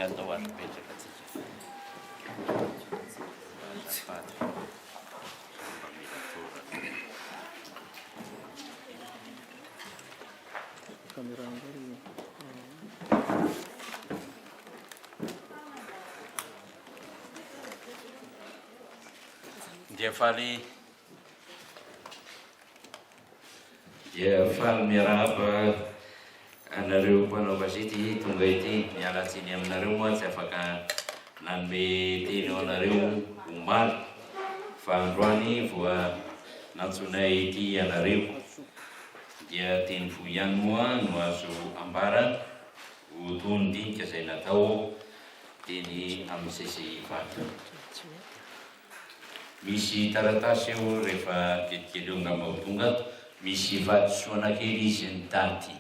Andawar petrakatsika. Kamera dari Dia faly miarahaba anareo mpanao gazety tonga ity mialatsiny aminareo moa tsy afaka nanome teny ao anareo omaly fa androany voa nantsonay ity anareo dia teny vo ihany moa no azo ambara ho tondinika izay natao teny amin'ny CCI vato. Misy taratasy eo rehefa kelikely eo ngamba tonga misy vatosoana kely izy ny daty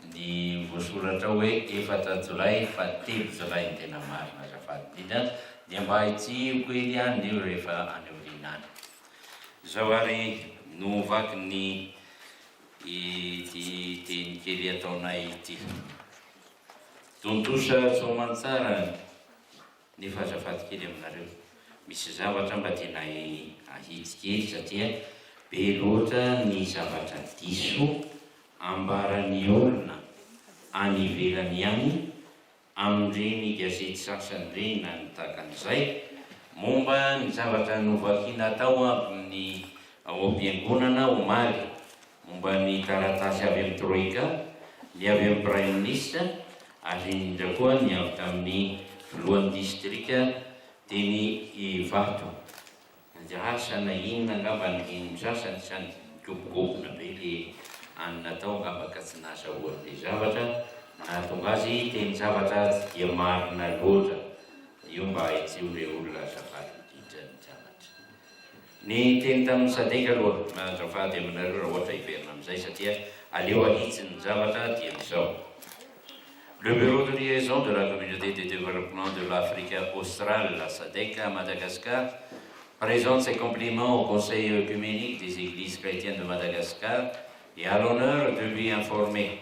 ny voasoratra hoe 4 Jolay fa 3 Jolay ny tena marina azafady indrindra dia mba itsy kely ihany eo rehefa any Orinany. Zao ary no vaky ny ity teny kely ataonay ity tontosa soamantsara nefa azafady kely aminareo. Misy zavatra mba tena ahitsy kely satria be loatra ny zavatra diso ambaran'ny olona any ivelany any amin'ireny gazety sasany ireny na ny tahakan'izay momba ny zavatra novakiana tao amin'ny ao am-piangonana omaly momba ny taratasy avy amin'ny troika, ny avy amin'ny prime ministre ary indrindra koa ny avy tamin'ny lohan'ny distrika teny Ivato. Sana inona angamba ny sasany sany gobogobona be le anina tao angamba ka tsy nahasahoany le zavatra na tonga azy teny zavatra tsy dia marina loatra io mba haitseo le olona azafady indrindra ny zavatra. Ny teny tamin'ny sadeka aloha azafady aminareo raha ohatra hiverina amin'izay satria aleo ahitsy ny zavatra dia izao. Le bureau de liaison de la communauté de développement de l'Afrique australe, la SADC à Madagascar, présente ses compliments au Conseil œcuménique des Églises chrétiennes de Madagascar et a l'honneur de lui informer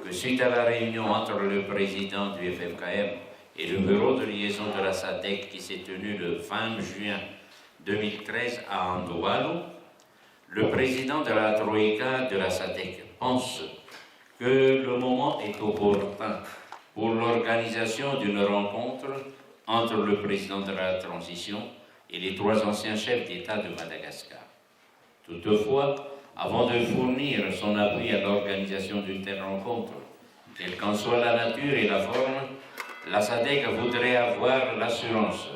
que suite à la réunion entre le président du FFKM et le bureau de liaison de la SADC qui s'est tenue le 20 juin 2013 à Andohalo, le président de la Troïka de la SADC pense que le moment est opportun pour l'organisation d'une rencontre entre le président de la transition et les 3 anciens chefs d'État de Madagascar. Toutefois, avant de fournir son appui à l'organisation d'une telle rencontre, quelle qu'en soit la nature et la forme, la SADC voudrait avoir l'assurance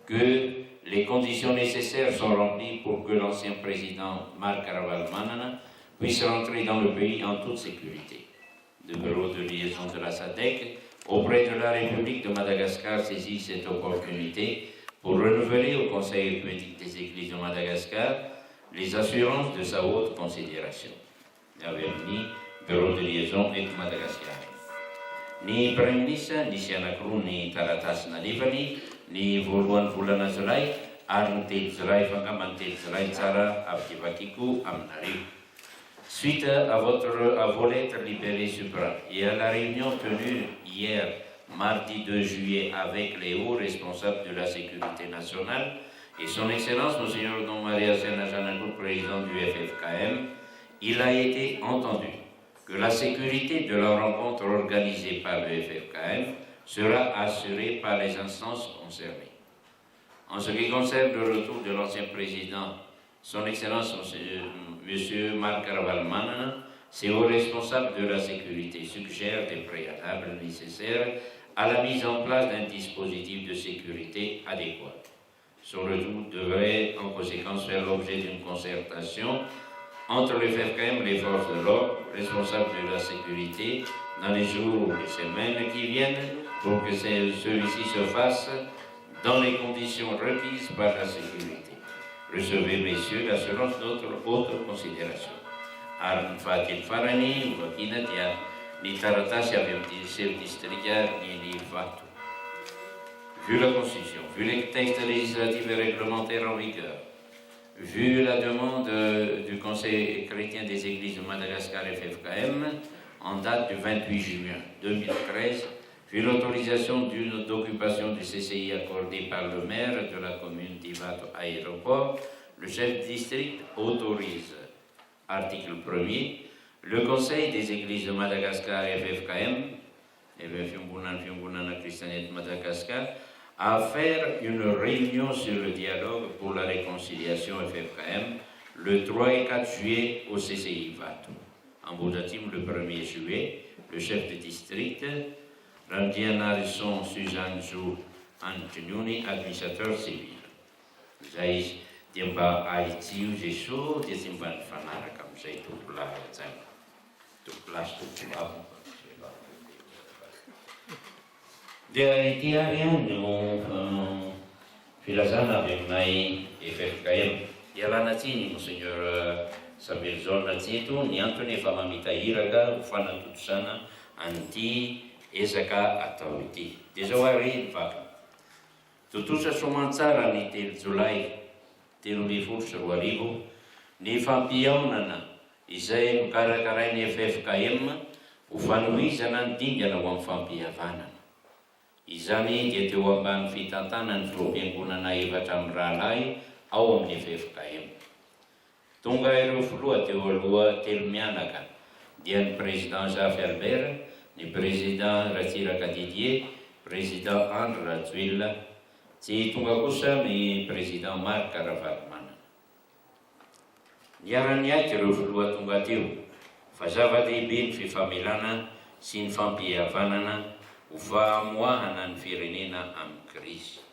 que les conditions nécessaires sont remplies pour que l'ancien président Marc Ravalomanana puisse rentrer dans le pays en toute sécurité. Le bureau de liaison de la SADC auprès de la République de Madagascar saisit cette opportunité pour renouveler au Conseil œcuménique des Églises de Madagascar les assurances de sa haute considération. Averni, bureau de liaison et Madagascar. Ni Prime Ministre, ni Sianakru, ni Taratas Nalivani, ni Voluan Volana Zolay, Arnte Zolay, Fangamante Zolay, Tsara, Abdivakiku, Amnari. Suite à vos lettres libérées supra et à la réunion tenue hier, mardi 2 juillet, avec les hauts responsables de la sécurité nationale et son Excellence, Monseigneur Don Maria Senajanakou, président du FFKM, il a été entendu que la sécurité de la rencontre organisée par le FFKM sera assurée par les instances concernées. En ce qui concerne le retour de l'ancien président, son Excellence, M. Marc Ravalomanana, ses hauts responsables de la sécurité suggèrent des préalables nécessaires à la mise en place d'un dispositif de sécurité adéquat. Son retour devrait en conséquence faire l'objet d'une concertation entre le FFKM et les forces de l'ordre, responsables de la sécurité, dans les jours ou les semaines qui viennent, pour que celui-ci se fasse dans les conditions requises par la sécurité. Recevez, messieurs, l'assurance de notre haute considération. Arn Fatil Farani, Wakinatia, ni Taratas, chef districtal, ni Vato. Vu la Constitution, vu les textes législatifs et réglementaires en vigueur, vu la demande du Conseil chrétien des Églises de Madagascar FFKM, en date du 28 juin 2013, Puis l'autorisation d'occupation du CCI accordée par le maire de la commune d'Ivato Aéroport, le chef de district autorise. Article 1er. Le Conseil des Églises de Madagascar, FFKM, Christianité de Madagascar, à faire une réunion sur le dialogue pour la réconciliation FFKM le 3 et 4 juillet au CCI Vato. En Boudatim, le 1er juillet, le chef de district, Randian Harrison Suzanne Zou Antonioni, administrateur civil. Zay dia mba aitsio Jesosy dia tsy mba nifanaraka amin'izay tompolahy zany. Tompolahy sy tompolavo. Dia ity ary no filazana avy aminay FFKM. Ialana tsiny Monseigneur Samuel John Tseto ny antony efa mamita hiraka ho fanatotosana an'ity ezaka atao ity. Dia zao ary vaky. Totosa soamantsara ny 3 Jolay 2024 ny fampiaonana izay nokarakarain'ny FFKM ho fanohizana ny dingana ho amin'ny fampihavanana. Izany dia teo ambany fitantana ny filoam-piangonana efatra amin'ny rahalahy ao amin'ny FFKM. Tonga ireo filoha teo aloha telo mianaka dia ny président Jafy Albert, ny président Ratsiraka Didier, président André Rajoelina, tsy tonga kosa ny président Marc Ravalomanana. Niarany aiky ireo filoha tonga teo fa zava-dehibe ny fifamelana sy ny fampihavanana ho famoahana ny firenena amin'ny krisy.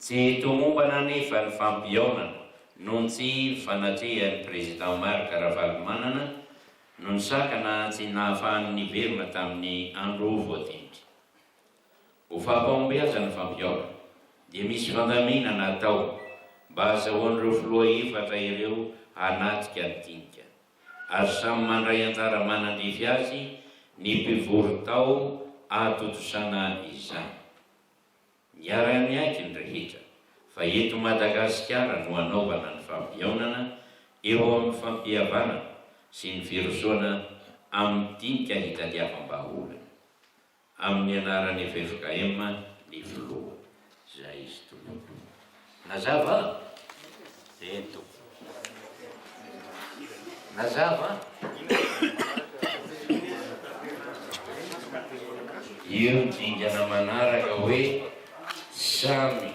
Tsy tomombana nefa ny fampiaonana noho tsy fanatrehan'ny président Marc Ravalomanana no ny sakana tsy nahafahany niverina tamin'ny andro voatendry. Ho fampahombiazana ny fampiaonana dia misy fandaminana atao mba azahoan'ireo filoha efatra ireo hanatrika ny dinika, ary samy mandray anjara manandrify azy ny mpivory tao atotosana izany. Niarany aiky ny rehetra fa eto Madagasikara no hanaovana ny fampiaonana eo amin'ny fampihavanana sy ny firosoana amin'ny dinika hitadiavam-baholana. Amin'ny anaran'ny FFKM ny filoha. Zay izy tompo. Nazava? Eto. Nazava? Io dingana manaraka hoe samy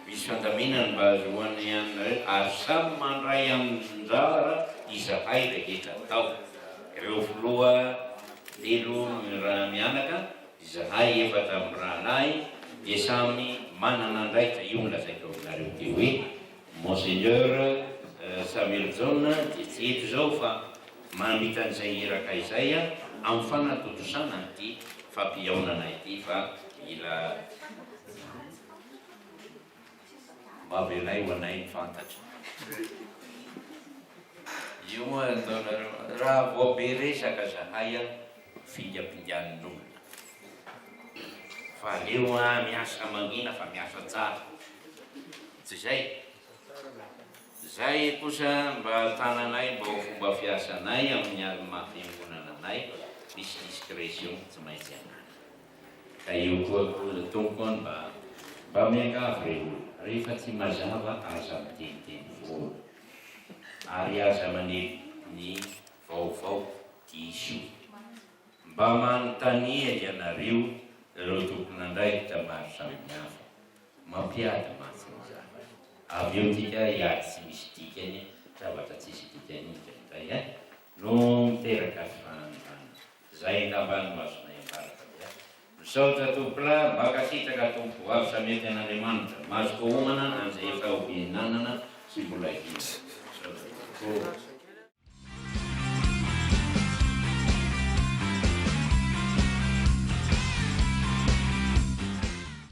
misy fandaminana mba azoany ary samy mandray anjara izahay rehetra tao. Ireo filoha telo mianaka, izahay efatra amin'ny rahalahy, dia samy manana andraikitra. Io nolazaiko aminareo teo hoe Monseigneur Samuel John dia tsy eto zao fa mamita an'izay hiraka izay amin'ny fanatotosana ity fampiaonana ity fa mila mavelay ho anay ny fantatra. Io moa ataonareo raha voabe resaka zahay fingam-pindianin'olona. Fa leo miasa mangina fa miasa tsara. Tsy zay. Zay kosa mba tananay mba ho fomba fiasanay amin'ny maha-fiangonananay misy discrétion tsy maintsy anana. Ka io koa tompony mba miangavy reo rehefa tsy mazava aza miteniteny vola ary aza maneho ny vaovao diso. Mba manontania ianareo ireo tompon'andraikitra maro samihafa mampiady matsin'izany. Avy eo tika iady tsy misy dikany zavatra tsisy dikany indray no miteraka fanana. Zay ngambany masonay ambaraka. Misaotra tompolahy makasitraka tompo avy samety an'Andriamanitra mahazo homana an'izay efa ho fihinanana sy mbola hina.